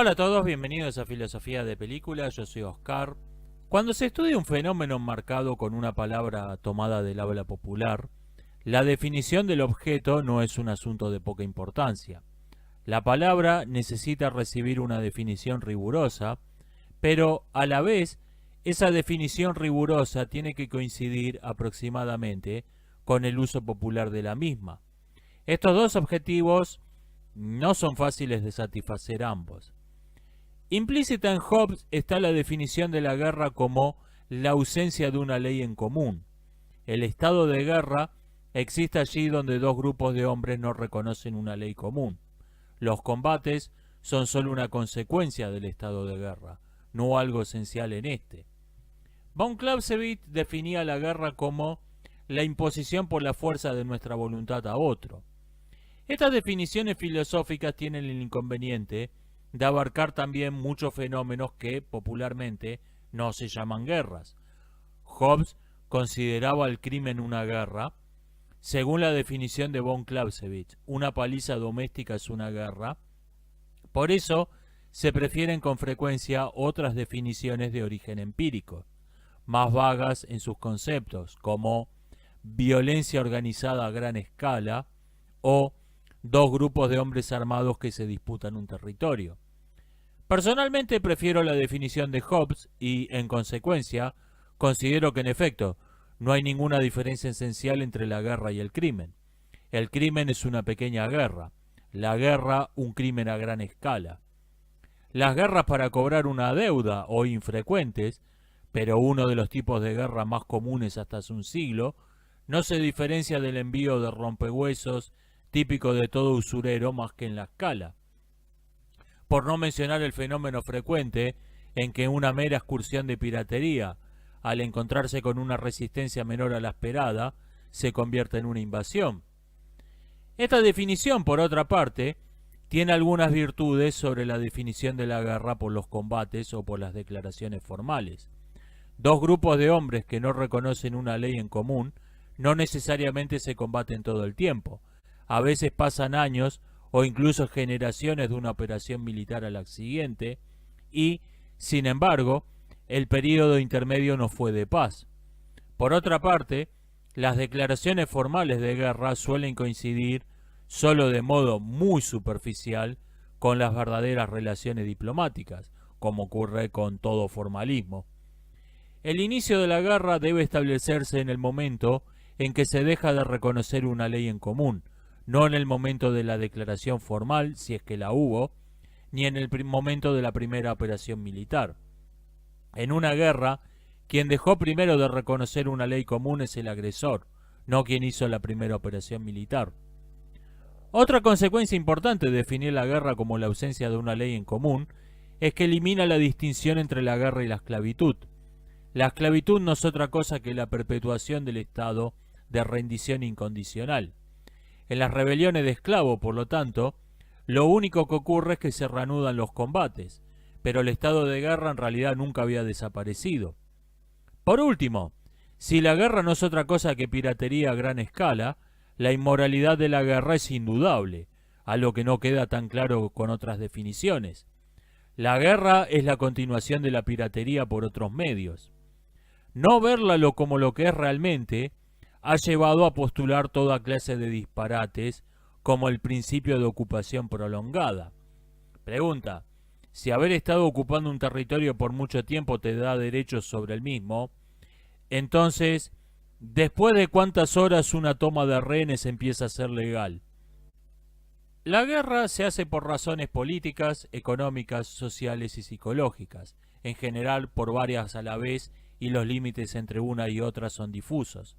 Hola a todos, bienvenidos a Filosofía de Películas, yo soy Oscar. Cuando se estudia un fenómeno marcado con una palabra tomada del habla popular, la definición del objeto no es un asunto de poca importancia. La palabra necesita recibir una definición rigurosa, pero a la vez esa definición rigurosa tiene que coincidir aproximadamente con el uso popular de la misma. Estos dos objetivos no son fáciles de satisfacer ambos. Implícita en Hobbes está la definición de la guerra como la ausencia de una ley en común. El estado de guerra existe allí donde dos grupos de hombres no reconocen una ley común. Los combates son solo una consecuencia del estado de guerra, no algo esencial en este. Von Clausewitz definía la guerra como la imposición por la fuerza de nuestra voluntad a otro. Estas definiciones filosóficas tienen el inconveniente de abarcar también muchos fenómenos que popularmente no se llaman guerras. Hobbes consideraba el crimen una guerra. Según la definición de von Clausewitz, una paliza doméstica es una guerra. Por eso se prefieren con frecuencia otras definiciones de origen empírico, más vagas en sus conceptos, como violencia organizada a gran escala o dos grupos de hombres armados que se disputan un territorio. Personalmente prefiero la definición de Hobbes y, en consecuencia, considero que en efecto no hay ninguna diferencia esencial entre la guerra y el crimen. El crimen es una pequeña guerra, la guerra un crimen a gran escala. Las guerras para cobrar una deuda, hoy infrecuentes, pero uno de los tipos de guerra más comunes hasta hace un siglo, no se diferencia del envío de rompehuesos típico de todo usurero más que en la escala. Por no mencionar el fenómeno frecuente en que una mera excursión de piratería, al encontrarse con una resistencia menor a la esperada, se convierte en una invasión. Esta definición, por otra parte, tiene algunas virtudes sobre la definición de la guerra por los combates o por las declaraciones formales. Dos grupos de hombres que no reconocen una ley en común no necesariamente se combaten todo el tiempo. A veces pasan años o incluso generaciones de una operación militar a la siguiente, y, sin embargo, el período intermedio no fue de paz. Por otra parte, las declaraciones formales de guerra suelen coincidir solo de modo muy superficial con las verdaderas relaciones diplomáticas, como ocurre con todo formalismo. El inicio de la guerra debe establecerse en el momento en que se deja de reconocer una ley en común, no en el momento de la declaración formal, si es que la hubo, ni en el momento de la primera operación militar. En una guerra, quien dejó primero de reconocer una ley común es el agresor, no quien hizo la primera operación militar. Otra consecuencia importante de definir la guerra como la ausencia de una ley en común es que elimina la distinción entre la guerra y la esclavitud. La esclavitud no es otra cosa que la perpetuación del estado de rendición incondicional. En las rebeliones de esclavos, por lo tanto, lo único que ocurre es que se reanudan los combates, pero el estado de guerra en realidad nunca había desaparecido. Por último, si la guerra no es otra cosa que piratería a gran escala, la inmoralidad de la guerra es indudable, algo que no queda tan claro con otras definiciones. La guerra es la continuación de la piratería por otros medios. No verla como lo que es realmente ha llevado a postular toda clase de disparates como el principio de ocupación prolongada. Pregunta: si haber estado ocupando un territorio por mucho tiempo te da derechos sobre el mismo, entonces, ¿después de cuántas horas una toma de rehenes empieza a ser legal? La guerra se hace por razones políticas, económicas, sociales y psicológicas, en general por varias a la vez, y los límites entre una y otra son difusos.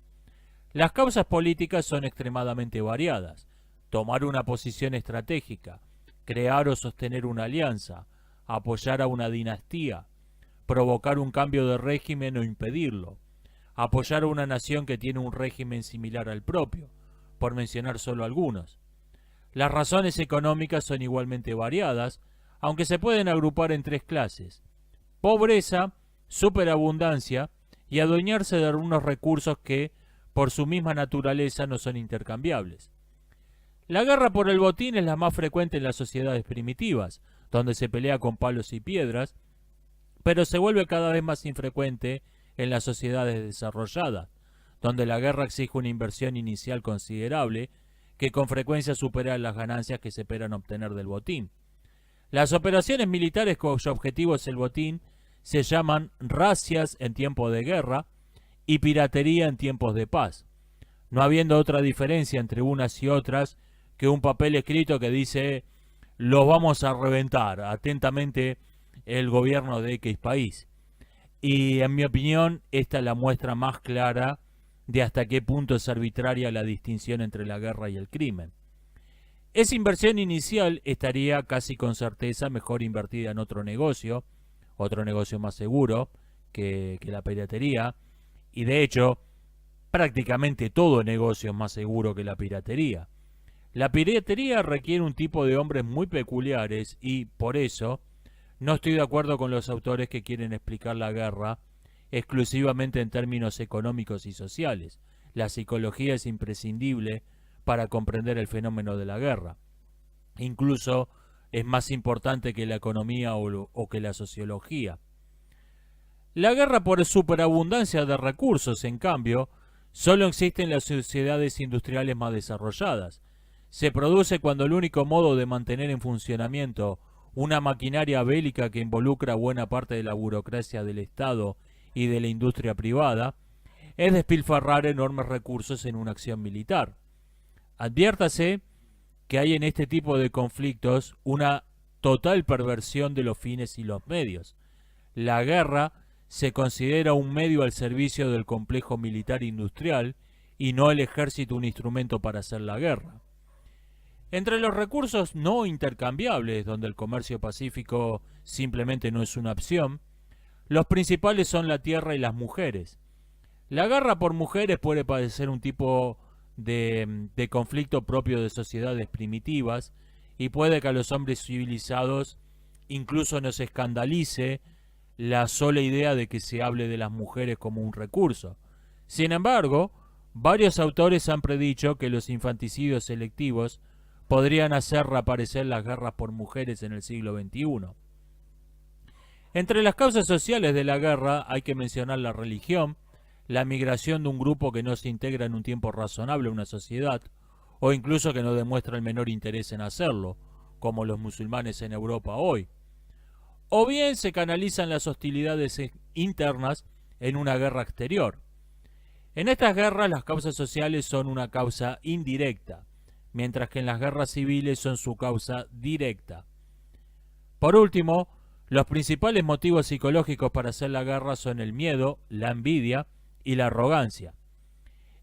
Las causas políticas son extremadamente variadas: tomar una posición estratégica, crear o sostener una alianza, apoyar a una dinastía, provocar un cambio de régimen o impedirlo, apoyar a una nación que tiene un régimen similar al propio, por mencionar solo algunos. Las razones económicas son igualmente variadas, aunque se pueden agrupar en tres clases: pobreza, superabundancia y adueñarse de algunos recursos que, por su misma naturaleza, no son intercambiables. La guerra por el botín es la más frecuente en las sociedades primitivas, donde se pelea con palos y piedras, pero se vuelve cada vez más infrecuente en las sociedades desarrolladas, donde la guerra exige una inversión inicial considerable que con frecuencia supera las ganancias que se esperan obtener del botín. Las operaciones militares cuyo objetivo es el botín se llaman razias en tiempos de guerra y piratería en tiempos de paz, no habiendo otra diferencia entre unas y otras que un papel escrito que dice los vamos a reventar, atentamente el gobierno de X país. Y en mi opinión, esta es la muestra más clara de hasta qué punto es arbitraria la distinción entre la guerra y el crimen. Esa inversión inicial estaría casi con certeza mejor invertida en otro negocio más seguro que la piratería, y de hecho, prácticamente todo negocio es más seguro que la piratería. La piratería requiere un tipo de hombres muy peculiares y, por eso, no estoy de acuerdo con los autores que quieren explicar la guerra exclusivamente en términos económicos y sociales. La psicología es imprescindible para comprender el fenómeno de la guerra. Incluso es más importante que la economía o que la sociología. La guerra por superabundancia de recursos, en cambio, solo existe en las sociedades industriales más desarrolladas. Se produce cuando el único modo de mantener en funcionamiento una maquinaria bélica que involucra buena parte de la burocracia del Estado y de la industria privada es despilfarrar enormes recursos en una acción militar. Adviértase que hay en este tipo de conflictos una total perversión de los fines y los medios. La guerra se considera un medio al servicio del complejo militar industrial y no el ejército un instrumento para hacer la guerra. Entre los recursos no intercambiables, donde el comercio pacífico simplemente no es una opción, los principales son la tierra y las mujeres. La guerra por mujeres puede parecer un tipo de conflicto propio de sociedades primitivas y puede que a los hombres civilizados incluso nos escandalice la sola idea de que se hable de las mujeres como un recurso. Sin embargo, varios autores han predicho que los infanticidios selectivos podrían hacer reaparecer las guerras por mujeres en el siglo XXI. Entre las causas sociales de la guerra hay que mencionar la religión, la migración de un grupo que no se integra en un tiempo razonable a una sociedad, o incluso que no demuestra el menor interés en hacerlo, como los musulmanes en Europa hoy. O bien se canalizan las hostilidades internas en una guerra exterior. En estas guerras las causas sociales son una causa indirecta, mientras que en las guerras civiles son su causa directa. Por último, los principales motivos psicológicos para hacer la guerra son el miedo, la envidia y la arrogancia.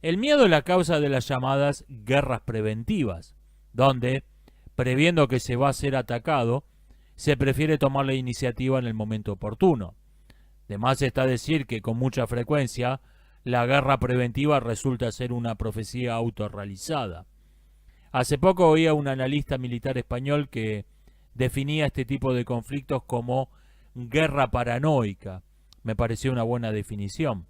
El miedo es la causa de las llamadas guerras preventivas, donde, previendo que se va a ser atacado, se prefiere tomar la iniciativa en el momento oportuno. De más está decir que con mucha frecuencia la guerra preventiva resulta ser una profecía autorrealizada. Hace poco oía a un analista militar español que definía este tipo de conflictos como guerra paranoica. Me pareció una buena definición.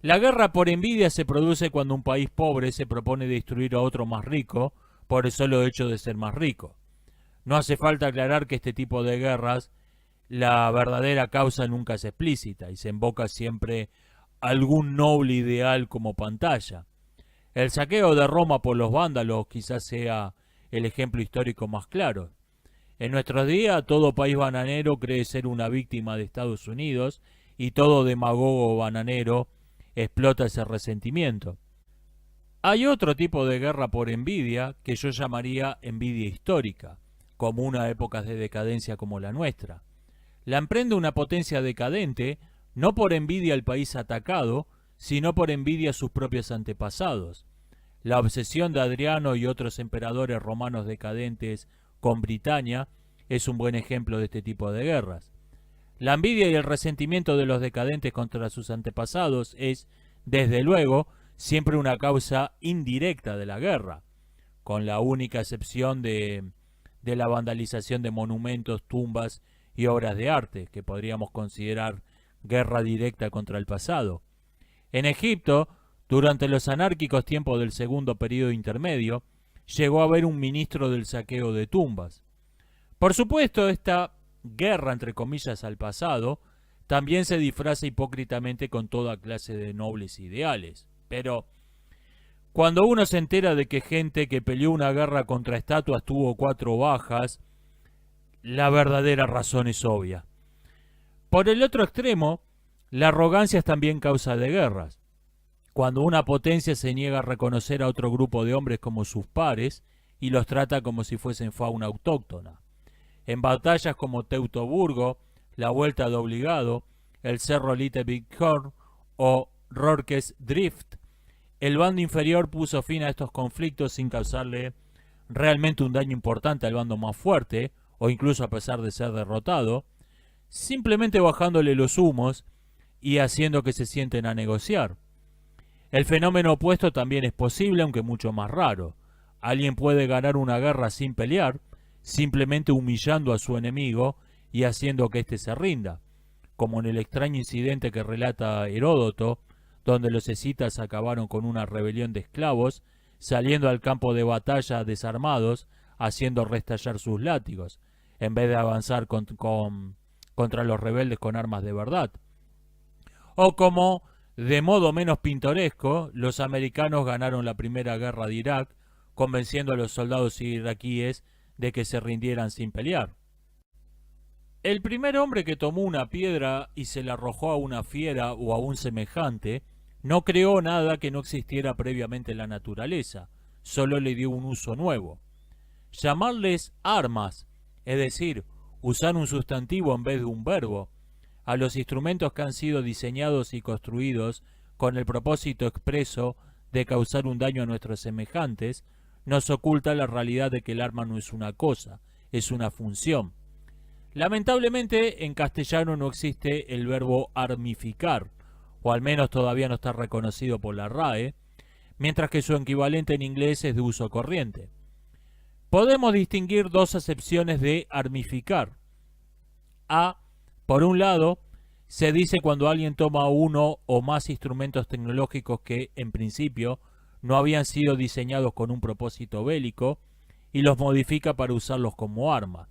La guerra por envidia se produce cuando un país pobre se propone destruir a otro más rico por el solo hecho de ser más rico. No hace falta aclarar que este tipo de guerras, la verdadera causa nunca es explícita y se invoca siempre algún noble ideal como pantalla. El saqueo de Roma por los vándalos quizás sea el ejemplo histórico más claro. En nuestros días, todo país bananero cree ser una víctima de Estados Unidos y todo demagogo bananero explota ese resentimiento. Hay otro tipo de guerra por envidia que yo llamaría envidia histórica, común a épocas de decadencia como la nuestra. La emprende una potencia decadente no por envidia al país atacado, sino por envidia a sus propios antepasados. La obsesión de Adriano y otros emperadores romanos decadentes con Britania es un buen ejemplo de este tipo de guerras. La envidia y el resentimiento de los decadentes contra sus antepasados es, desde luego, siempre una causa indirecta de la guerra, con la única excepción de la vandalización de monumentos, tumbas y obras de arte, que podríamos considerar guerra directa contra el pasado. En Egipto, durante los anárquicos tiempos del segundo período intermedio, llegó a haber un ministro del saqueo de tumbas. Por supuesto, esta guerra, entre comillas, al pasado, también se disfraza hipócritamente con toda clase de nobles ideales. Pero cuando uno se entera de que gente que peleó una guerra contra estatuas tuvo 4 bajas, la verdadera razón es obvia. Por el otro extremo, la arrogancia es también causa de guerras. Cuando una potencia se niega a reconocer a otro grupo de hombres como sus pares y los trata como si fuesen fauna autóctona. En batallas como Teutoburgo, la Vuelta de Obligado, el Cerro Little Big Horn o Rorke's Drift, el bando inferior puso fin a estos conflictos sin causarle realmente un daño importante al bando más fuerte, o incluso a pesar de ser derrotado, simplemente bajándole los humos y haciendo que se sienten a negociar. El fenómeno opuesto también es posible, aunque mucho más raro. Alguien puede ganar una guerra sin pelear, simplemente humillando a su enemigo y haciendo que éste se rinda, como en el extraño incidente que relata Heródoto, donde los escitas acabaron con una rebelión de esclavos, saliendo al campo de batalla desarmados, haciendo restallar sus látigos, en vez de avanzar contra los rebeldes con armas de verdad. O como, de modo menos pintoresco, los americanos ganaron la primera guerra de Irak, convenciendo a los soldados iraquíes de que se rindieran sin pelear. El primer hombre que tomó una piedra y se la arrojó a una fiera o a un semejante, no creó nada que no existiera previamente en la naturaleza, solo le dio un uso nuevo. Llamarles armas, es decir, usar un sustantivo en vez de un verbo, a los instrumentos que han sido diseñados y construidos con el propósito expreso de causar un daño a nuestros semejantes, nos oculta la realidad de que el arma no es una cosa, es una función. Lamentablemente, en castellano no existe el verbo armificar, o al menos todavía no está reconocido por la RAE, mientras que su equivalente en inglés es de uso corriente. Podemos distinguir dos acepciones de armificar. A, por un lado, se dice cuando alguien toma uno o más instrumentos tecnológicos que, en principio, no habían sido diseñados con un propósito bélico y los modifica para usarlos como arma.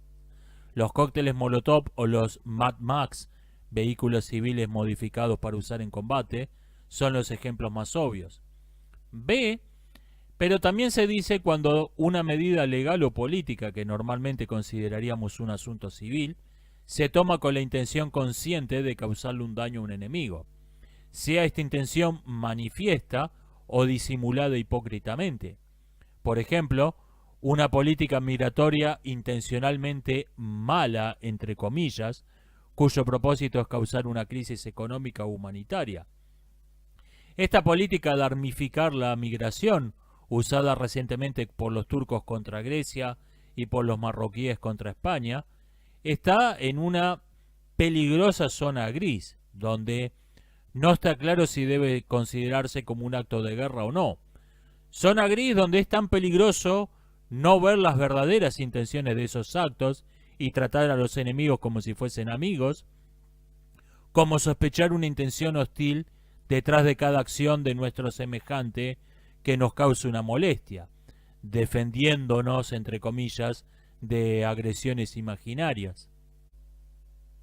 Los cócteles Molotov o los Mad Max, vehículos civiles modificados para usar en combate, son los ejemplos más obvios. B, pero también se dice cuando una medida legal o política que normalmente consideraríamos un asunto civil, se toma con la intención consciente de causarle un daño a un enemigo, sea esta intención manifiesta o disimulada hipócritamente. Por ejemplo, una política migratoria intencionalmente mala, entre comillas, cuyo propósito es causar una crisis económica o humanitaria. Esta política de armificar la migración, usada recientemente por los turcos contra Grecia y por los marroquíes contra España, está en una peligrosa zona gris, donde no está claro si debe considerarse como un acto de guerra o no. Zona gris donde es tan peligroso no ver las verdaderas intenciones de esos actos y tratar a los enemigos como si fuesen amigos, como sospechar una intención hostil detrás de cada acción de nuestro semejante que nos cause una molestia, defendiéndonos, entre comillas, de agresiones imaginarias.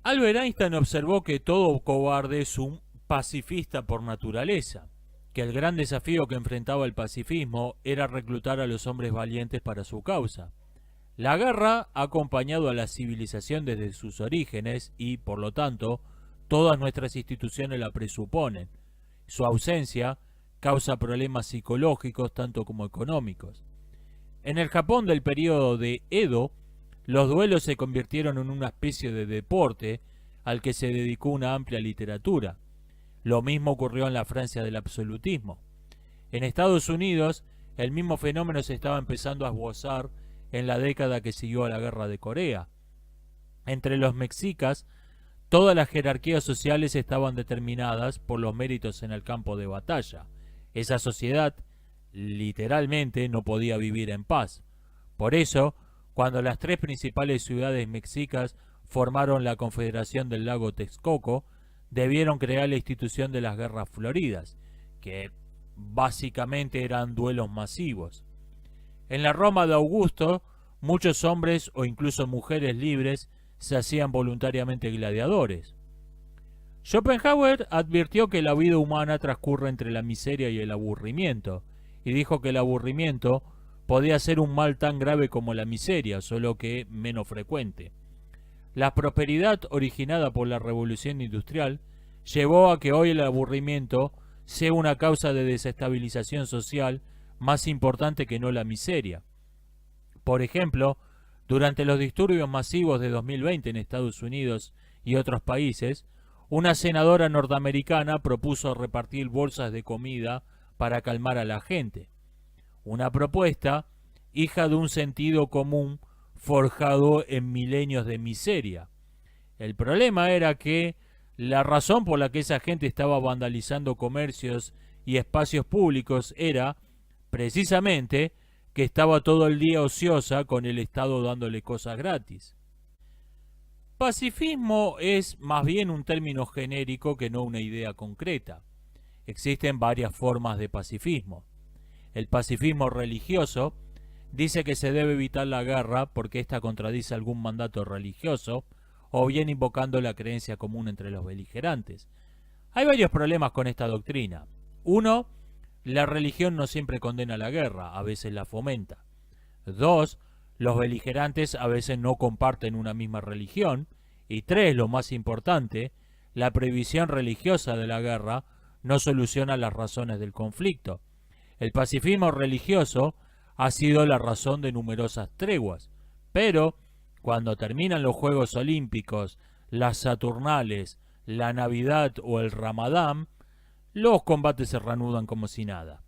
Albert Einstein observó que todo cobarde es un pacifista por naturaleza, que el gran desafío que enfrentaba el pacifismo era reclutar a los hombres valientes para su causa. La guerra ha acompañado a la civilización desde sus orígenes y, por lo tanto, todas nuestras instituciones la presuponen. Su ausencia causa problemas psicológicos tanto como económicos. En el Japón del período de Edo, los duelos se convirtieron en una especie de deporte al que se dedicó una amplia literatura. Lo mismo ocurrió en la Francia del absolutismo. En Estados Unidos, el mismo fenómeno se estaba empezando a esbozar en la década que siguió a la Guerra de Corea. Entre los mexicas, todas las jerarquías sociales estaban determinadas por los méritos en el campo de batalla. Esa sociedad, literalmente, no podía vivir en paz. Por eso, cuando las tres principales ciudades mexicas formaron la Confederación del Lago Texcoco, debieron crear la institución de las guerras floridas, que básicamente eran duelos masivos. En la Roma de Augusto, muchos hombres o incluso mujeres libres se hacían voluntariamente gladiadores. Schopenhauer advirtió que la vida humana transcurre entre la miseria y el aburrimiento, y dijo que el aburrimiento podía ser un mal tan grave como la miseria, solo que menos frecuente. La prosperidad originada por la revolución industrial llevó a que hoy el aburrimiento sea una causa de desestabilización social más importante que no la miseria. Por ejemplo, durante los disturbios masivos de 2020 en Estados Unidos y otros países, una senadora norteamericana propuso repartir bolsas de comida para calmar a la gente. Una propuesta hija de un sentido común forjado en milenios de miseria. El problema era que la razón por la que esa gente estaba vandalizando comercios y espacios públicos era, precisamente, que estaba todo el día ociosa con el Estado dándole cosas gratis. Pacifismo es más bien un término genérico que no una idea concreta. Existen varias formas de pacifismo. El pacifismo religioso dice que se debe evitar la guerra porque ésta contradice algún mandato religioso, o bien invocando la creencia común entre los beligerantes. Hay varios problemas con esta doctrina. Uno, la religión no siempre condena la guerra, a veces la fomenta. Dos, los beligerantes a veces no comparten una misma religión. Y tres, lo más importante, la prohibición religiosa de la guerra no soluciona las razones del conflicto. El pacifismo religioso ha sido la razón de numerosas treguas, pero cuando terminan los Juegos Olímpicos, las Saturnales, la Navidad o el Ramadán, los combates se reanudan como si nada.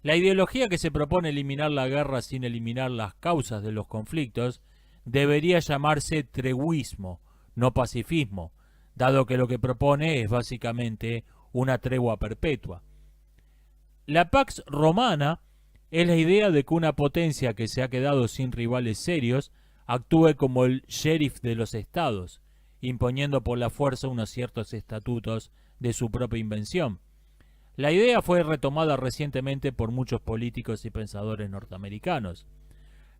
La ideología que se propone eliminar la guerra sin eliminar las causas de los conflictos debería llamarse treguismo, no pacifismo, dado que lo que propone es básicamente una tregua perpetua. La Pax Romana es la idea de que una potencia que se ha quedado sin rivales serios actúe como el sheriff de los estados, imponiendo por la fuerza unos ciertos estatutos de su propia invención. La idea fue retomada recientemente por muchos políticos y pensadores norteamericanos.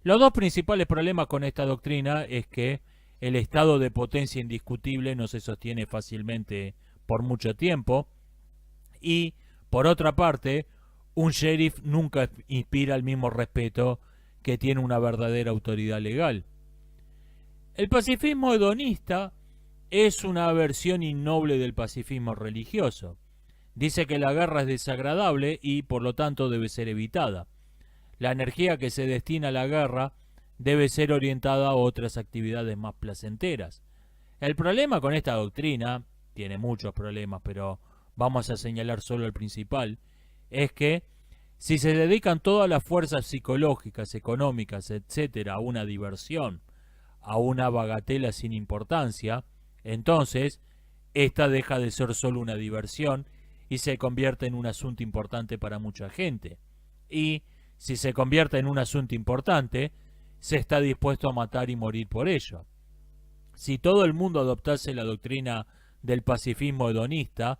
Los dos principales problemas con esta doctrina es que el estado de potencia indiscutible no se sostiene fácilmente por mucho tiempo y, por otra parte, un sheriff nunca inspira el mismo respeto que tiene una verdadera autoridad legal. El pacifismo hedonista es una versión innoble del pacifismo religioso. Dice que la guerra es desagradable y, por lo tanto, debe ser evitada. La energía que se destina a la guerra debe ser orientada a otras actividades más placenteras. El problema con esta doctrina, tiene muchos problemas, pero vamos a señalar solo el principal, es que si se dedican todas las fuerzas psicológicas, económicas, etcétera, a una diversión, a una bagatela sin importancia, entonces esta deja de ser solo una diversión y se convierte en un asunto importante para mucha gente. Y si se convierte en un asunto importante, se está dispuesto a matar y morir por ello. Si todo el mundo adoptase la doctrina del pacifismo hedonista,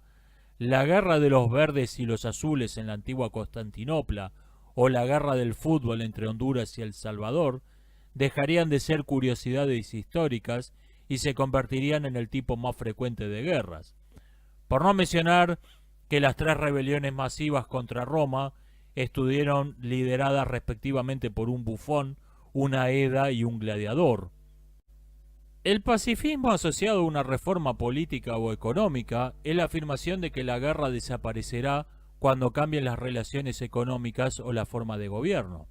la guerra de los verdes y los azules en la antigua Constantinopla o la guerra del fútbol entre Honduras y El Salvador dejarían de ser curiosidades históricas y se convertirían en el tipo más frecuente de guerras. Por no mencionar que las tres rebeliones masivas contra Roma estuvieron lideradas respectivamente por un bufón, una Eda y un gladiador. El pacifismo asociado a una reforma política o económica es la afirmación de que la guerra desaparecerá cuando cambien las relaciones económicas o la forma de gobierno.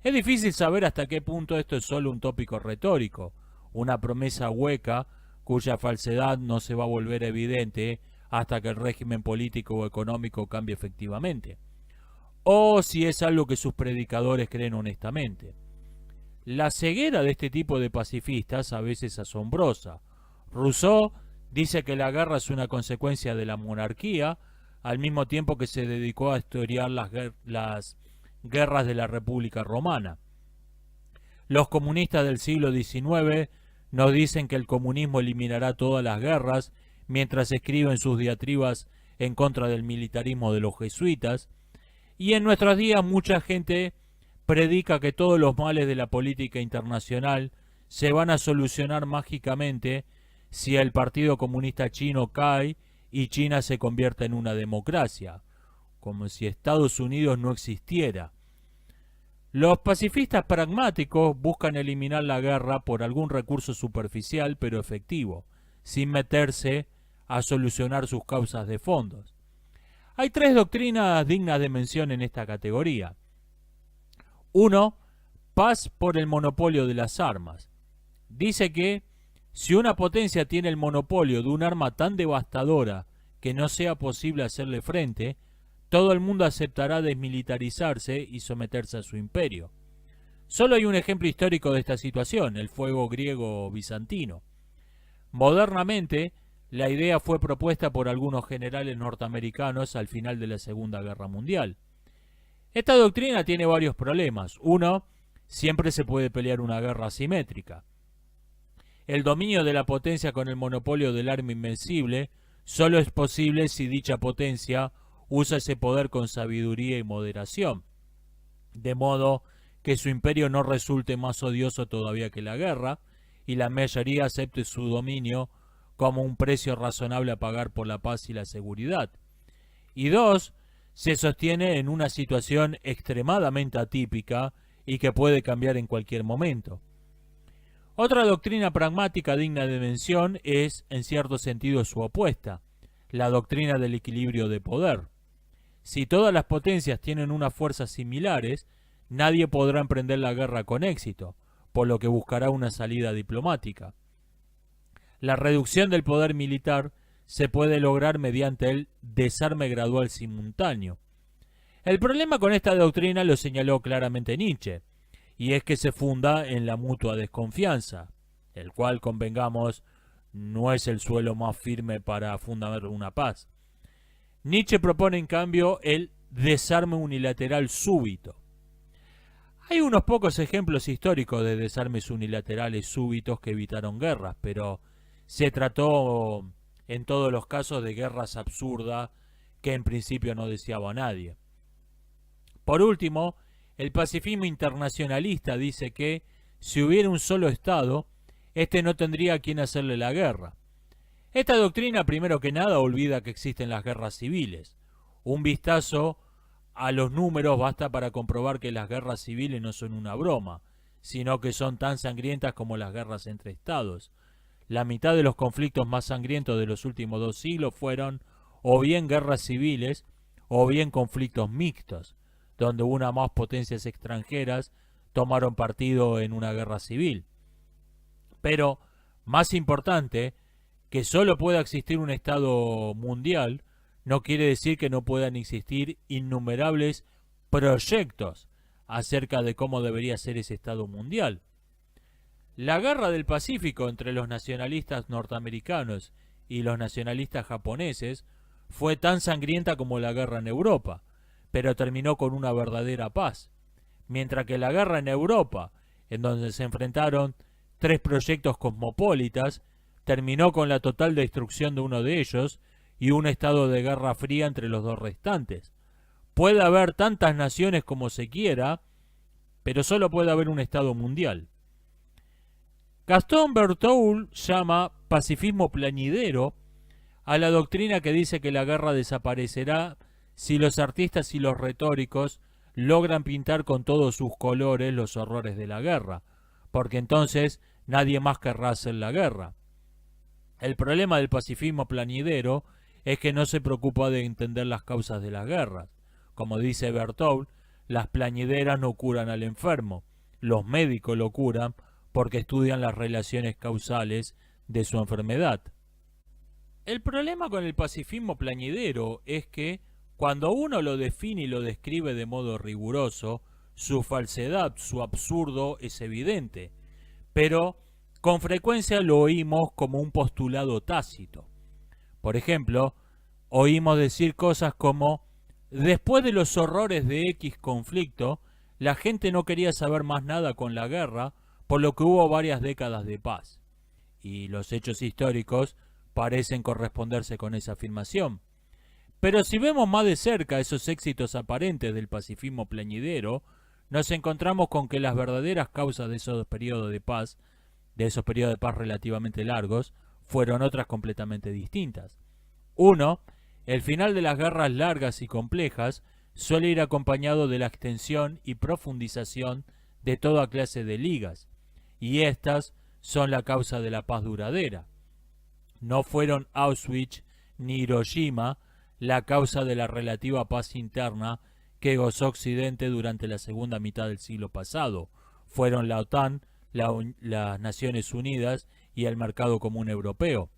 Es difícil saber hasta qué punto esto es solo un tópico retórico, una promesa hueca cuya falsedad no se va a volver evidente hasta que el régimen político o económico cambie efectivamente, o si es algo que sus predicadores creen honestamente. La ceguera de este tipo de pacifistas a veces es asombrosa. Rousseau dice que la guerra es una consecuencia de la monarquía, al mismo tiempo que se dedicó a estudiar las guerras de la República Romana. Los comunistas del siglo XIX nos dicen que el comunismo eliminará todas las guerras, mientras escriben sus diatribas en contra del militarismo de los jesuitas, y en nuestros días mucha gente predica que todos los males de la política internacional se van a solucionar mágicamente si el Partido Comunista Chino cae y China se convierte en una democracia, como si Estados Unidos no existiera. Los pacifistas pragmáticos buscan eliminar la guerra por algún recurso superficial pero efectivo, sin meterse a solucionar sus causas de fondo. Hay tres doctrinas dignas de mención en esta categoría. 1. Paz por el monopolio de las armas. Dice que si una potencia tiene el monopolio de un arma tan devastadora que no sea posible hacerle frente, todo el mundo aceptará desmilitarizarse y someterse a su imperio. Solo hay un ejemplo histórico de esta situación, el fuego griego-bizantino. Modernamente, la idea fue propuesta por algunos generales norteamericanos al final de la Segunda Guerra Mundial. Esta doctrina tiene varios problemas. Uno, siempre se puede pelear una guerra asimétrica. El dominio de la potencia con el monopolio del arma invencible solo es posible si dicha potencia usa ese poder con sabiduría y moderación, de modo que su imperio no resulte más odioso todavía que la guerra, y la mayoría acepte su dominio como un precio razonable a pagar por la paz y la seguridad. Y 2, se sostiene en una situación extremadamente atípica y que puede cambiar en cualquier momento. Otra doctrina pragmática digna de mención es, en cierto sentido, su opuesta, la doctrina del equilibrio de poder. Si todas las potencias tienen unas fuerzas similares, nadie podrá emprender la guerra con éxito, por lo que buscará una salida diplomática. La reducción del poder militar se puede lograr mediante el desarme gradual simultáneo. El problema con esta doctrina lo señaló claramente Nietzsche, y es que se funda en la mutua desconfianza, el cual, convengamos, no es el suelo más firme para fundar una paz. Nietzsche propone, en cambio, el desarme unilateral súbito. Hay unos pocos ejemplos históricos de desarmes unilaterales súbitos que evitaron guerras, pero se trató en todos los casos de guerras absurdas que en principio no deseaba nadie. Por último, el pacifismo internacionalista dice que si hubiera un solo Estado, éste no tendría a quien hacerle la guerra. Esta doctrina, primero que nada, olvida que existen las guerras civiles. Un vistazo a los números basta para comprobar que las guerras civiles no son una broma, sino que son tan sangrientas como las guerras entre estados. La mitad de los conflictos más sangrientos de los últimos 2 siglos fueron o bien guerras civiles o bien conflictos mixtos, donde una o más potencias extranjeras tomaron partido en una guerra civil. Pero, más importante, que solo pueda existir un Estado mundial no quiere decir que no puedan existir innumerables proyectos acerca de cómo debería ser ese Estado mundial. La guerra del Pacífico entre los nacionalistas norteamericanos y los nacionalistas japoneses fue tan sangrienta como la guerra en Europa, pero terminó con una verdadera paz, mientras que la guerra en Europa, en donde se enfrentaron 3 proyectos cosmopolitas, terminó con la total destrucción de uno de ellos y un estado de guerra fría entre los 2 restantes. Puede haber tantas naciones como se quiera, pero solo puede haber un Estado mundial. Gaston Berthoud llama pacifismo plañidero a la doctrina que dice que la guerra desaparecerá si los artistas y los retóricos logran pintar con todos sus colores los horrores de la guerra, porque entonces nadie más querrá hacer la guerra. El problema del pacifismo plañidero es que no se preocupa de entender las causas de las guerras. Como dice Berthoud, las plañideras no curan al enfermo, los médicos lo curan porque estudian las relaciones causales de su enfermedad. El problema con el pacifismo plañidero es que cuando uno lo define y lo describe de modo riguroso, su falsedad, su absurdo es evidente, pero con frecuencia lo oímos como un postulado tácito. Por ejemplo, oímos decir cosas como: después de los horrores de X conflicto, la gente no quería saber más nada con la guerra, por lo que hubo varias décadas de paz. Y los hechos históricos parecen corresponderse con esa afirmación. Pero si vemos más de cerca esos éxitos aparentes del pacifismo plañidero, nos encontramos con que las verdaderas causas de esos periodos de paz relativamente largos, fueron otras completamente distintas. Uno, el final de las guerras largas y complejas suele ir acompañado de la extensión y profundización de toda clase de ligas, y estas son la causa de la paz duradera. No fueron Auschwitz ni Hiroshima la causa de la relativa paz interna que gozó Occidente durante la segunda mitad del siglo pasado. Fueron la OTAN, las Naciones Unidas y el Mercado Común Europeo.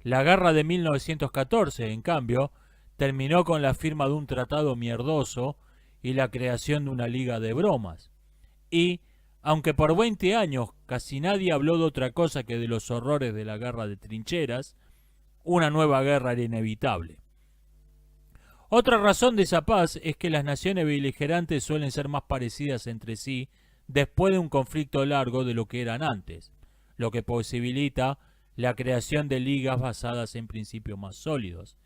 La guerra de 1914, en cambio, terminó con la firma de un tratado mierdoso y la creación de una liga de bromas. Y, aunque por 20 años casi nadie habló de otra cosa que de los horrores de la guerra de trincheras, una nueva guerra era inevitable. Otra razón de esa paz es que las naciones beligerantes suelen ser más parecidas entre sí después de un conflicto largo de lo que eran antes, lo que posibilita la creación de ligas basadas en principios más sólidos.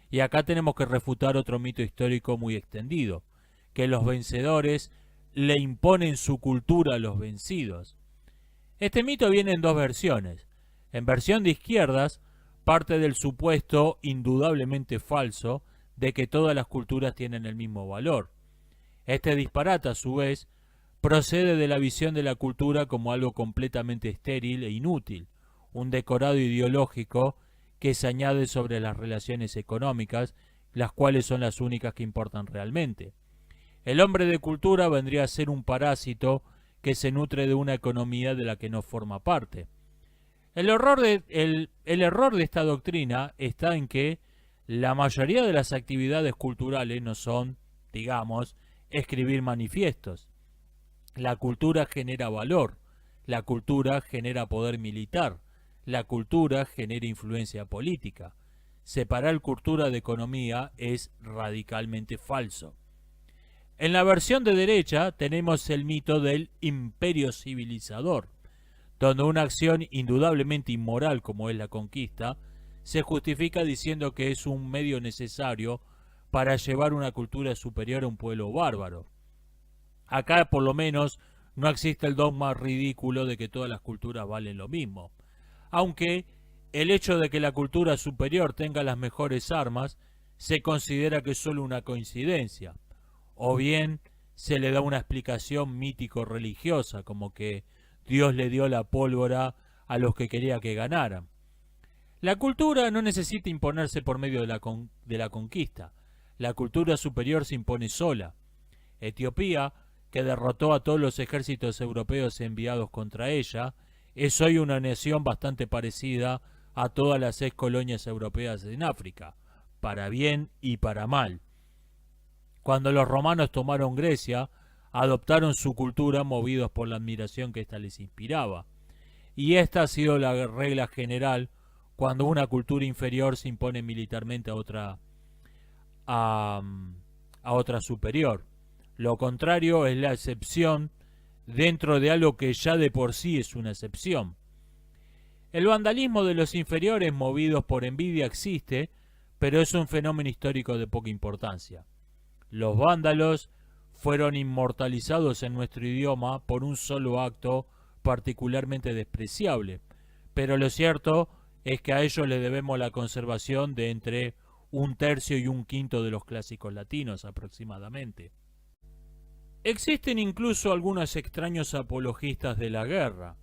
Y acá tenemos que refutar otro mito histórico muy extendido, que los vencedores le imponen su cultura a los vencidos. Este mito viene en dos versiones. En versión de izquierdas, parte del supuesto indudablemente falso de que todas las culturas tienen el mismo valor. Este disparate, a su vez, procede de la visión de la cultura como algo completamente estéril e inútil, un decorado ideológico que se añade sobre las relaciones económicas, las cuales son las únicas que importan realmente. El hombre de cultura vendría a ser un parásito que se nutre de una economía de la que no forma parte. El error de esta doctrina está en que la mayoría de las actividades culturales no son, digamos, escribir manifiestos. La cultura genera valor, la cultura genera poder militar, la cultura genera influencia política. Separar cultura de economía es radicalmente falso. En la versión de derecha tenemos el mito del imperio civilizador, donde una acción indudablemente inmoral como es la conquista, se justifica diciendo que es un medio necesario para llevar una cultura superior a un pueblo bárbaro. Acá por lo menos no existe el dogma ridículo de que todas las culturas valen lo mismo, aunque el hecho de que la cultura superior tenga las mejores armas se considera que es solo una coincidencia, o bien se le da una explicación mítico-religiosa, como que Dios le dio la pólvora a los que quería que ganaran. La cultura no necesita imponerse por medio de la conquista. La cultura superior se impone sola. Etiopía, que derrotó a todos los ejércitos europeos enviados contra ella, es hoy una nación bastante parecida a todas las ex colonias europeas en África, para bien y para mal. Cuando los romanos tomaron Grecia, adoptaron su cultura movidos por la admiración que ésta les inspiraba. Y esta ha sido la regla general cuando una cultura inferior se impone militarmente a otra superior. Lo contrario es la excepción dentro de algo que ya de por sí es una excepción. El vandalismo de los inferiores movidos por envidia existe, pero es un fenómeno histórico de poca importancia. Los vándalos fueron inmortalizados en nuestro idioma por un solo acto particularmente despreciable, pero lo cierto es que a ellos le debemos la conservación de entre 1/3 y 1/5 de los clásicos latinos aproximadamente. Existen incluso algunos extraños apologistas de la guerra,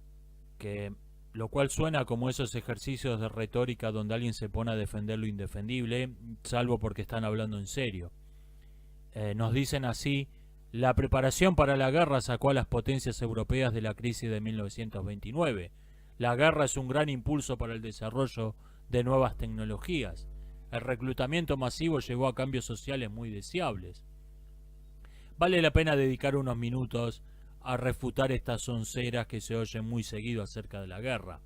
lo cual suena como esos ejercicios de retórica donde alguien se pone a defender lo indefendible, salvo porque están hablando en serio. Nos dicen así: la preparación para la guerra sacó a las potencias europeas de la crisis de 1929. La guerra es un gran impulso para el desarrollo de nuevas tecnologías. El reclutamiento masivo llevó a cambios sociales muy deseables. Vale la pena dedicar unos minutos a refutar estas sonceras que se oyen muy seguido acerca de la guerra.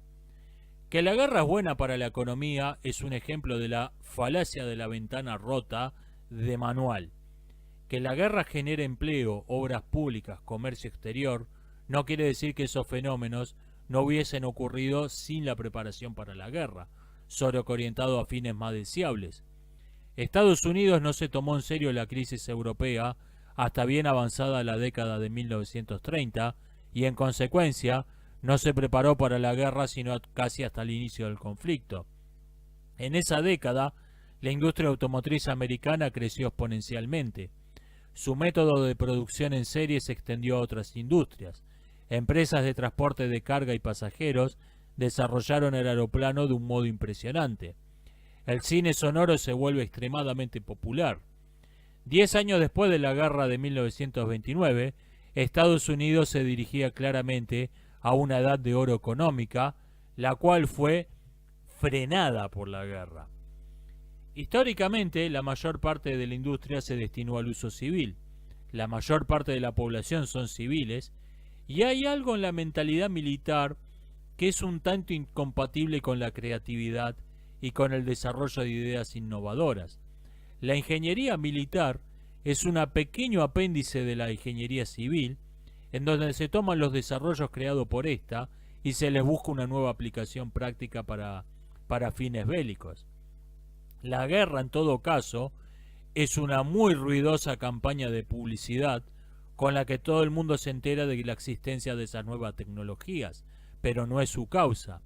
Que la guerra es buena para la economía es un ejemplo de la falacia de la ventana rota de manual. Que la guerra genere empleo, obras públicas, comercio exterior, no quiere decir que esos fenómenos no hubiesen ocurrido sin la preparación para la guerra, solo que orientado a fines más deseables. Estados Unidos no se tomó en serio la crisis europea hasta bien avanzada la década de 1930 y en consecuencia no se preparó para la guerra sino casi hasta el inicio del conflicto. En esa década, la industria automotriz americana creció exponencialmente. Su método de producción en serie se extendió a otras industrias. Empresas de transporte de carga y pasajeros desarrollaron el aeroplano de un modo impresionante. El cine sonoro se vuelve extremadamente popular. 10 años después de la guerra de 1929, Estados Unidos se dirigía claramente a una edad de oro económica, la cual fue frenada por la guerra. Históricamente, la mayor parte de la industria se destinó al uso civil. La mayor parte de la población son civiles, y hay algo en la mentalidad militar que es un tanto incompatible con la creatividad y con el desarrollo de ideas innovadoras. La ingeniería militar es un pequeño apéndice de la ingeniería civil, en donde se toman los desarrollos creados por esta y se les busca una nueva aplicación práctica para fines bélicos. La guerra, en todo caso, es una muy ruidosa campaña de publicidad con la que todo el mundo se entera de la existencia de esas nuevas tecnologías, pero no es su causa.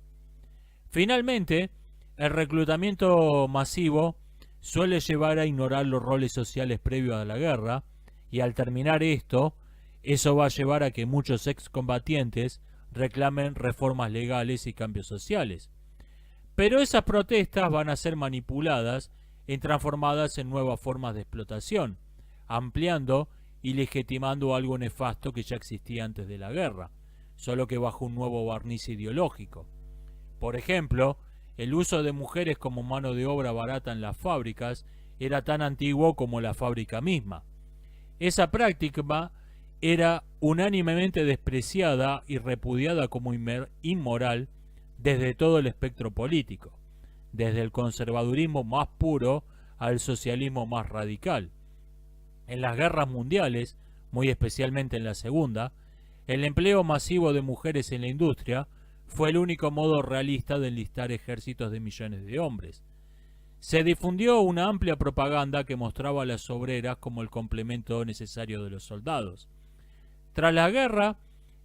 Finalmente, el reclutamiento masivo suele llevar a ignorar los roles sociales previos a la guerra, y al terminar esto, eso va a llevar a que muchos excombatientes reclamen reformas legales y cambios sociales. Pero esas protestas van a ser manipuladas y transformadas en nuevas formas de explotación, ampliando y legitimando algo nefasto que ya existía antes de la guerra, solo que bajo un nuevo barniz ideológico. Por ejemplo, el uso de mujeres como mano de obra barata en las fábricas era tan antiguo como la fábrica misma. Esa práctica era unánimemente despreciada y repudiada como inmoral desde todo el espectro político, desde el conservadurismo más puro al socialismo más radical. En las guerras mundiales, muy especialmente en la Segunda, el empleo masivo de mujeres en la industria fue el único modo realista de enlistar ejércitos de millones de hombres. Se difundió una amplia propaganda que mostraba a las obreras como el complemento necesario de los soldados. Tras la guerra,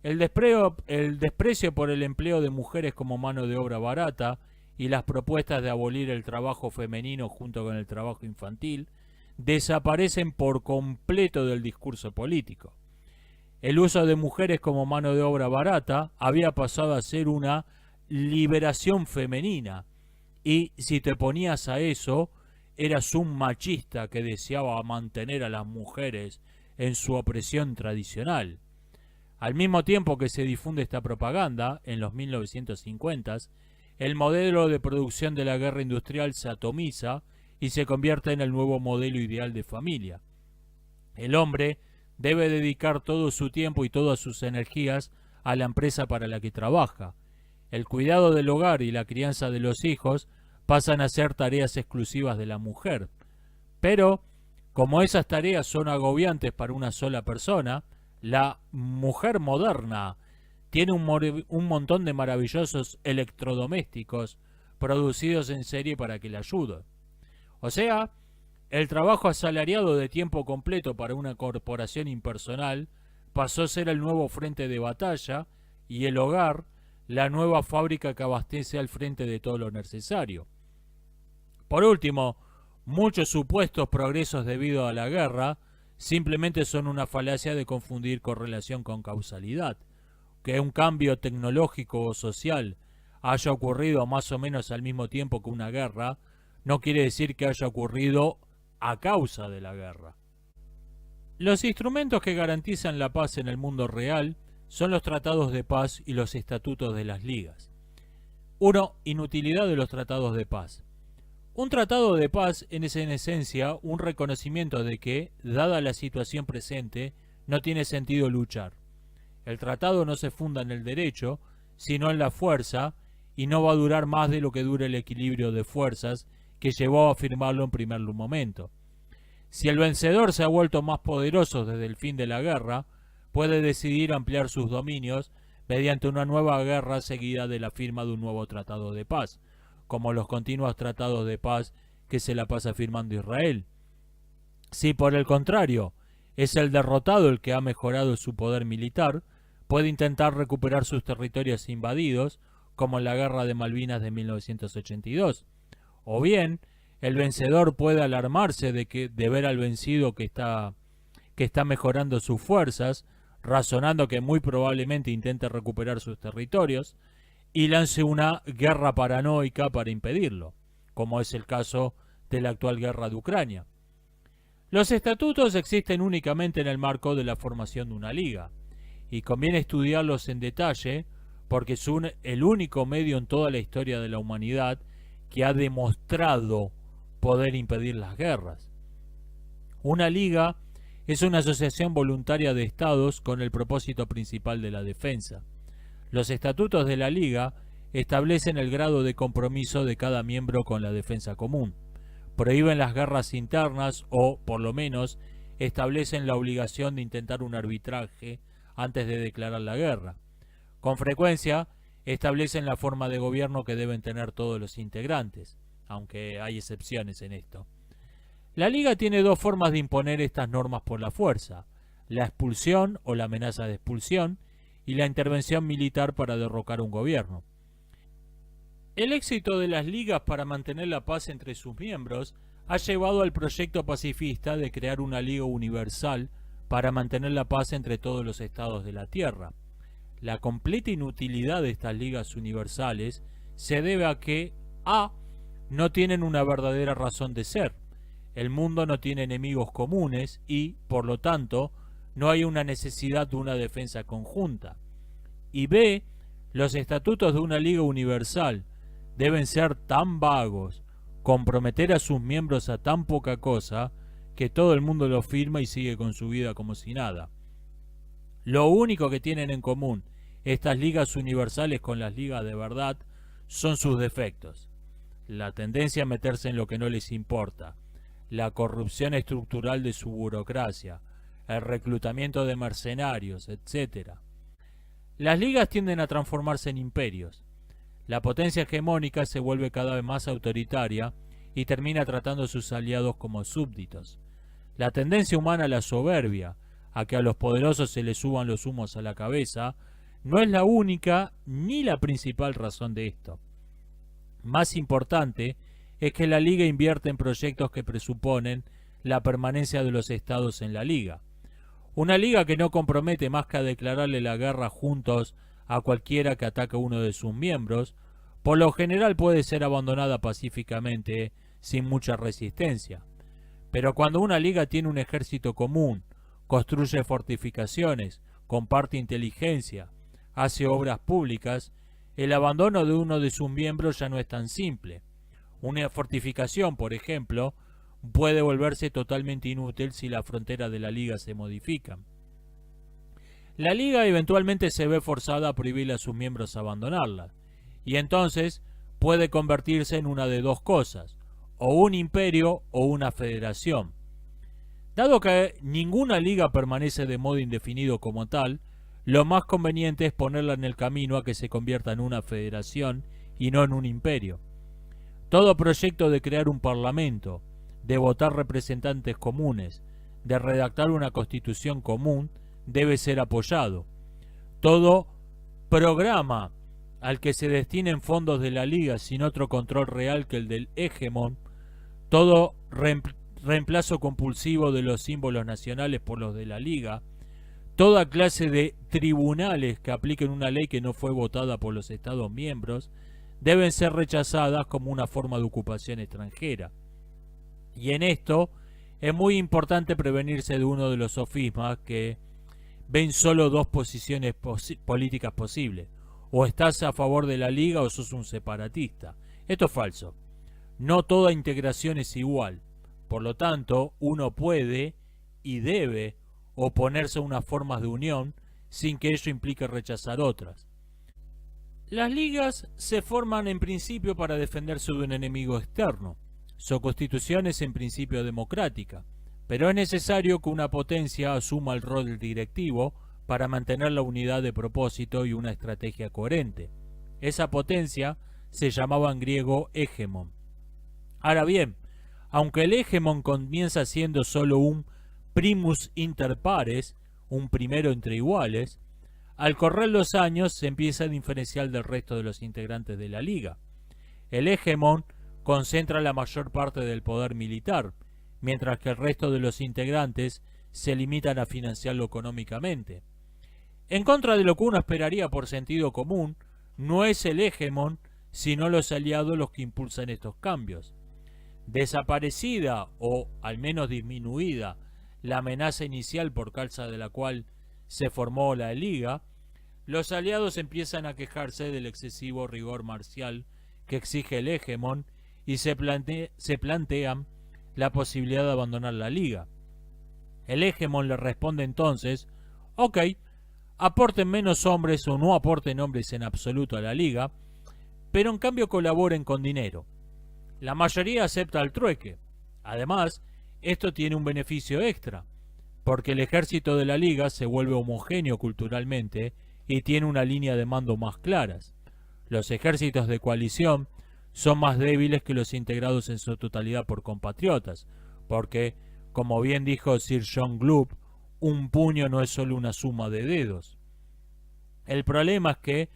el desprecio por el empleo de mujeres como mano de obra barata y las propuestas de abolir el trabajo femenino junto con el trabajo infantil desaparecen por completo del discurso político. El uso de mujeres como mano de obra barata había pasado a ser una liberación femenina, y si te ponías a eso, eras un machista que deseaba mantener a las mujeres en su opresión tradicional. Al mismo tiempo que se difunde esta propaganda, en los 1950s, el modelo de producción de la guerra industrial se atomiza y se convierte en el nuevo modelo ideal de familia. El hombre debe dedicar todo su tiempo y todas sus energías a la empresa para la que trabaja. El cuidado del hogar y la crianza de los hijos pasan a ser tareas exclusivas de la mujer. Pero, como esas tareas son agobiantes para una sola persona, la mujer moderna tiene un montón de maravillosos electrodomésticos producidos en serie para que la ayuden. O sea, el trabajo asalariado de tiempo completo para una corporación impersonal pasó a ser el nuevo frente de batalla, y el hogar la nueva fábrica que abastece al frente de todo lo necesario. Por último, muchos supuestos progresos debido a la guerra simplemente son una falacia de confundir correlación con causalidad. Que un cambio tecnológico o social haya ocurrido más o menos al mismo tiempo que una guerra no quiere decir que haya ocurrido a causa de la guerra. Los instrumentos que garantizan la paz en el mundo real son los tratados de paz y los estatutos de las ligas. 1. Inutilidad de los tratados de paz. Un tratado de paz es en esencia un reconocimiento de que, dada la situación presente, no tiene sentido luchar. El tratado no se funda en el derecho, sino en la fuerza, y no va a durar más de lo que dure el equilibrio de fuerzas que llevó a firmarlo en primer momento. Si el vencedor se ha vuelto más poderoso desde el fin de la guerra, puede decidir ampliar sus dominios mediante una nueva guerra seguida de la firma de un nuevo tratado de paz, como los continuos tratados de paz que se la pasa firmando Israel. Si por el contrario, Es el derrotado el que ha mejorado su poder militar, puede intentar recuperar sus territorios invadidos, como en la Guerra de Malvinas de 1982. O bien, el vencedor puede alarmarse de ver al vencido que está mejorando sus fuerzas, razonando que muy probablemente intente recuperar sus territorios, y lance una guerra paranoica para impedirlo, como es el caso de la actual guerra de Ucrania. Los estatutos existen únicamente en el marco de la formación de una liga, y conviene estudiarlos en detalle porque son el único medio en toda la historia de la humanidad que ha demostrado poder impedir las guerras. Una liga es una asociación voluntaria de estados con el propósito principal de la defensa. Los estatutos de la liga establecen el grado de compromiso de cada miembro con la defensa común, prohíben las guerras internas o, por lo menos, establecen la obligación de intentar un arbitraje antes de declarar la guerra. Con frecuencia, establecen la forma de gobierno que deben tener todos los integrantes, aunque hay excepciones en esto. La Liga tiene dos formas de imponer estas normas por la fuerza: la expulsión o la amenaza de expulsión y la intervención militar para derrocar un gobierno. El éxito de las ligas para mantener la paz entre sus miembros ha llevado al proyecto pacifista de crear una liga universal para mantener la paz entre todos los estados de la Tierra. La completa inutilidad de estas ligas universales se debe a que a. no tienen una verdadera razón de ser. El mundo no tiene enemigos comunes y, por lo tanto, no hay una necesidad de una defensa conjunta. Y b. los estatutos de una liga universal deben ser tan vagos, comprometer a sus miembros a tan poca cosa, que todo el mundo lo firma y sigue con su vida como si nada. Lo único que tienen en común estas ligas universales con las ligas de verdad son sus defectos: la tendencia a meterse en lo que no les importa, la corrupción estructural de su burocracia, el reclutamiento de mercenarios, etc. Las ligas tienden a transformarse en imperios. La potencia hegemónica se vuelve cada vez más autoritaria y termina tratando a sus aliados como súbditos. La tendencia humana a la soberbia, a que a los poderosos se les suban los humos a la cabeza, no es la única ni la principal razón de esto. Más importante es que la Liga invierte en proyectos que presuponen la permanencia de los estados en la Liga. Una Liga que no compromete más que a declararle la guerra juntos a cualquiera que ataque a uno de sus miembros, por lo general puede ser abandonada pacíficamente sin mucha resistencia. Pero cuando una liga tiene un ejército común, construye fortificaciones, comparte inteligencia, hace obras públicas, el abandono de uno de sus miembros ya no es tan simple. Una fortificación, por ejemplo, puede volverse totalmente inútil si las fronteras de la liga se modifican. La liga eventualmente se ve forzada a prohibirle a sus miembros abandonarla, y entonces puede convertirse en una de dos cosas: o un imperio o una federación. Dado que ninguna liga permanece de modo indefinido como tal, lo más conveniente es ponerla en el camino a que se convierta en una federación y no en un imperio. Todo proyecto de crear un parlamento, de votar representantes comunes, de redactar una constitución común, debe ser apoyado. Todo programa al que se destinen fondos de la liga sin otro control real que el del hegemón, todo reemplazo compulsivo de los símbolos nacionales por los de la liga, toda clase de tribunales que apliquen una ley que no fue votada por los Estados miembros, deben ser rechazadas como una forma de ocupación extranjera. Y en esto es muy importante prevenirse de uno de los sofismas que ven solo dos posiciones políticas posibles: o estás a favor de la liga o sos un separatista. Esto es falso. No toda integración es igual. Por lo tanto, uno puede y debe oponerse a unas formas de unión sin que ello implique rechazar otras. Las ligas se forman en principio para defenderse de un enemigo externo. Su constitución es en principio democrática, pero es necesario que una potencia asuma el rol directivo para mantener la unidad de propósito y una estrategia coherente. Esa potencia se llamaba en griego hegemon. Ahora bien, aunque el hegemon comienza siendo solo un primus inter pares, un primero entre iguales, al correr los años se empieza a diferenciar del resto de los integrantes de la liga. El hegemón concentra la mayor parte del poder militar, mientras que el resto de los integrantes se limitan a financiarlo económicamente. En contra de lo que uno esperaría por sentido común, no es el hegemón, sino los aliados los que impulsan estos cambios. Desaparecida o al menos disminuida la amenaza inicial por causa de la cual se formó la liga, los aliados empiezan a quejarse del excesivo rigor marcial que exige el hegemón y se plantean la posibilidad de abandonar la liga. El hegemón le responde entonces: ok, aporten menos hombres o no aporten hombres en absoluto a la liga, pero en cambio colaboren con dinero. La mayoría acepta el trueque. Además, esto tiene un beneficio extra, porque el ejército de la liga se vuelve homogéneo culturalmente y tiene una línea de mando más claras. Los ejércitos de coalición son más débiles que los integrados en su totalidad por compatriotas, porque, como bien dijo Sir John Gloop, un puño no es solo una suma de dedos. El problema es que,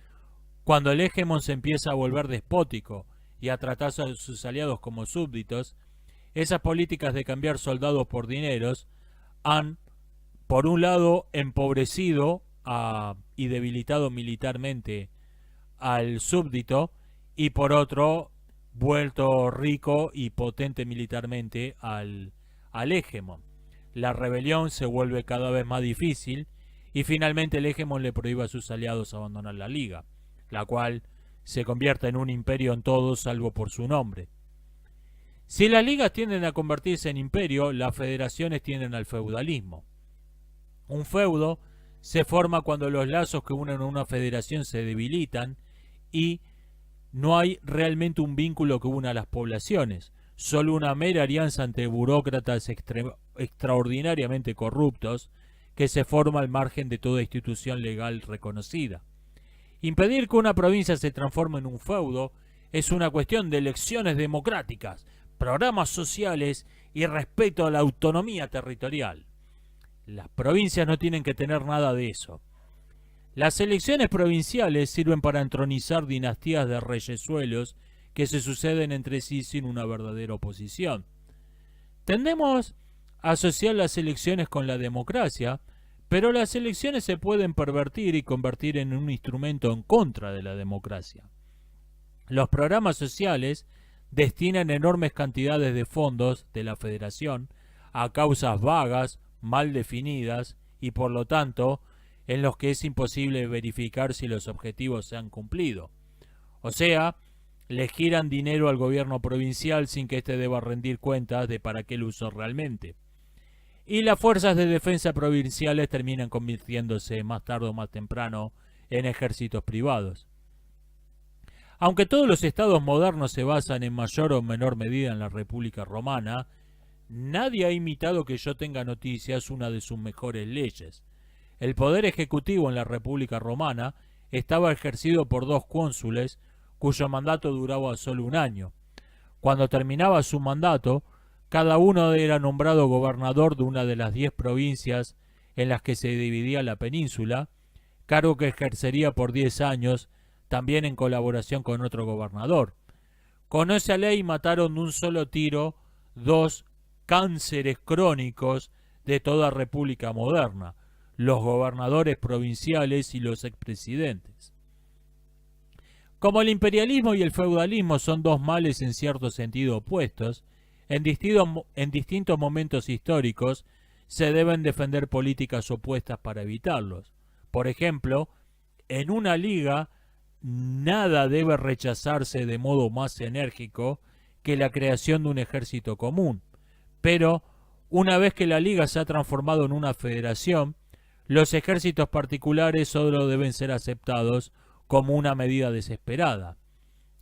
cuando el hegemón se empieza a volver despótico y a tratar a sus aliados como súbditos, esas políticas de cambiar soldados por dineros han, por un lado, empobrecido y debilitado militarmente al súbdito, y por otro, vuelto rico y potente militarmente al hegemón. La rebelión se vuelve cada vez más difícil y finalmente el hegemón le prohíbe a sus aliados abandonar la liga, la cual se convierte en un imperio en todo salvo por su nombre. Si las ligas tienden a convertirse en imperio, las federaciones tienden al feudalismo. Un feudo se forma cuando los lazos que unen a una federación se debilitan y no hay realmente un vínculo que una a las poblaciones, solo una mera alianza entre burócratas extraordinariamente corruptos que se forma al margen de toda institución legal reconocida. Impedir que una provincia se transforme en un feudo es una cuestión de elecciones democráticas, programas sociales y respeto a la autonomía territorial. Las provincias no tienen que tener nada de eso. Las elecciones provinciales sirven para entronizar dinastías de reyesuelos que se suceden entre sí sin una verdadera oposición. Tendemos a asociar las elecciones con la democracia, pero las elecciones se pueden pervertir y convertir en un instrumento en contra de la democracia. Los programas sociales destinan enormes cantidades de fondos de la federación a causas vagas, mal definidas y por lo tanto en los que es imposible verificar si los objetivos se han cumplido. O sea, le giran dinero al gobierno provincial sin que éste deba rendir cuentas de para qué lo usó realmente. Y las fuerzas de defensa provinciales terminan convirtiéndose más tarde o más temprano en ejércitos privados. Aunque todos los estados modernos se basan en mayor o menor medida en la República Romana, nadie ha imitado que yo tenga noticias una de sus mejores leyes. El poder ejecutivo en la República Romana estaba ejercido por 2 cónsules cuyo mandato duraba solo un año. Cuando terminaba su mandato, cada uno era nombrado gobernador de una de las 10 provincias en las que se dividía la península, cargo que ejercería por 10 años, también en colaboración con otro gobernador. Con esa ley mataron de un solo tiro 2 cánceres crónicos de toda república moderna, los gobernadores provinciales y los expresidentes. Como el imperialismo y el feudalismo son 2 males en cierto sentido opuestos, en distintos momentos históricos se deben defender políticas opuestas para evitarlos. Por ejemplo, en una liga nada debe rechazarse de modo más enérgico que la creación de un ejército común, pero una vez que la liga se ha transformado en una federación, los ejércitos particulares solo deben ser aceptados como una medida desesperada.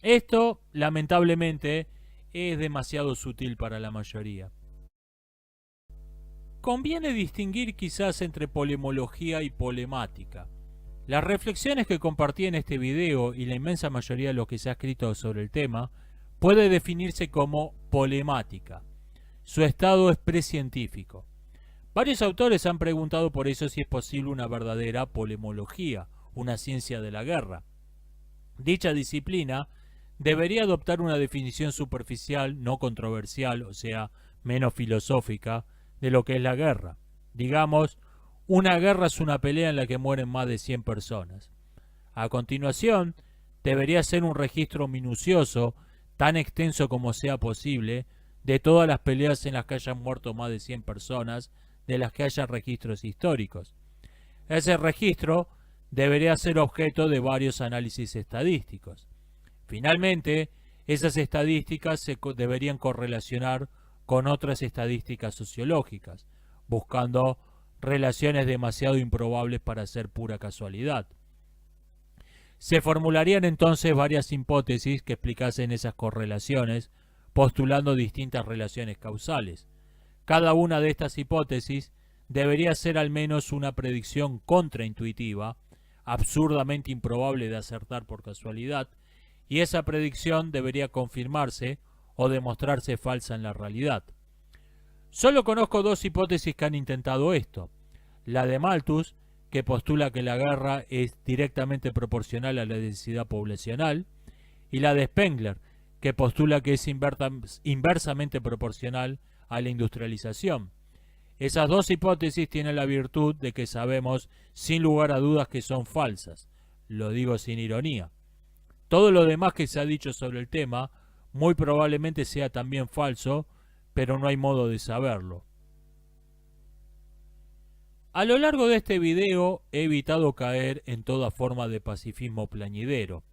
Esto, lamentablemente, es demasiado sutil para la mayoría. Conviene distinguir quizás entre polemología y polemática. Las reflexiones que compartí en este video y la inmensa mayoría de lo que se ha escrito sobre el tema puede definirse como polemática. Su estado es precientífico. Varios autores han preguntado por eso si es posible una verdadera polemología, una ciencia de la guerra. Dicha disciplina debería adoptar una definición superficial, no controversial, o sea, menos filosófica, de lo que es la guerra. Digamos, una guerra es una pelea en la que mueren más de 100 personas. A continuación, debería ser un registro minucioso, tan extenso como sea posible, de todas las peleas en las que hayan muerto más de 100 personas, de las que haya registros históricos. Ese registro debería ser objeto de varios análisis estadísticos. Finalmente, esas estadísticas se deberían correlacionar con otras estadísticas sociológicas, buscando relaciones demasiado improbables para ser pura casualidad. Se formularían entonces varias hipótesis que explicasen esas correlaciones, postulando distintas relaciones causales. Cada una de estas hipótesis debería ser al menos una predicción contraintuitiva, absurdamente improbable de acertar por casualidad, y esa predicción debería confirmarse o demostrarse falsa en la realidad. Solo conozco dos hipótesis que han intentado esto. La de Malthus, que postula que la guerra es directamente proporcional a la densidad poblacional, y la de Spengler, que postula que es inversamente proporcional a la industrialización. Esas dos hipótesis tienen la virtud de que sabemos sin lugar a dudas que son falsas. Lo digo sin ironía. Todo lo demás que se ha dicho sobre el tema muy probablemente sea también falso, pero no hay modo de saberlo. A lo largo de este video he evitado caer en toda forma de pacifismo plañidero.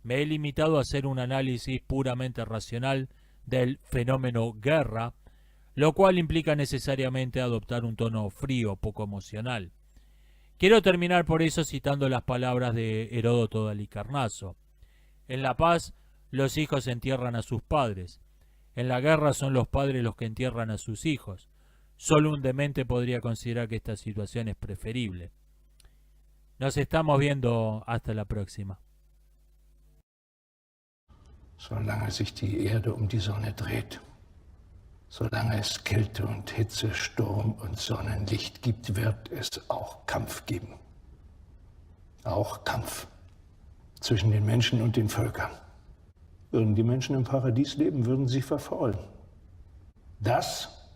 Me he limitado a hacer un análisis puramente racional del fenómeno guerra, lo cual implica necesariamente adoptar un tono frío, poco emocional. Quiero terminar por eso citando las palabras de Heródoto de Halicarnaso. En la paz, los hijos entierran a sus padres. En la guerra son los padres los que entierran a sus hijos. Solo un demente podría considerar que esta situación es preferible. Nos estamos viendo, hasta la próxima. Solange sich die Erde um die Sonne dreht, solange es Kälte und Hitze, Sturm und Sonnenlicht gibt, wird es auch Kampf geben. Auch Kampf zwischen den Menschen und den Völkern. Würden die Menschen im Paradies leben, würden sie verfaulen. Das,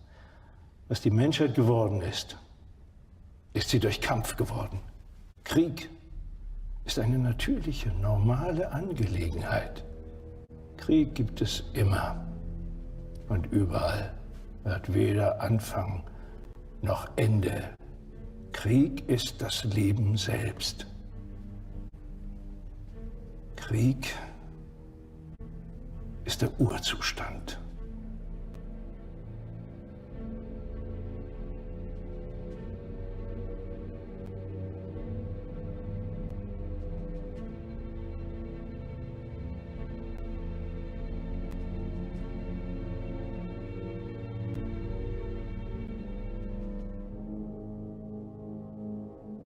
was die Menschheit geworden ist sie durch Kampf geworden. Krieg ist eine natürliche, normale Angelegenheit. Krieg gibt es immer und überall, hat weder Anfang noch Ende. Krieg ist das Leben selbst. Krieg ist der Urzustand.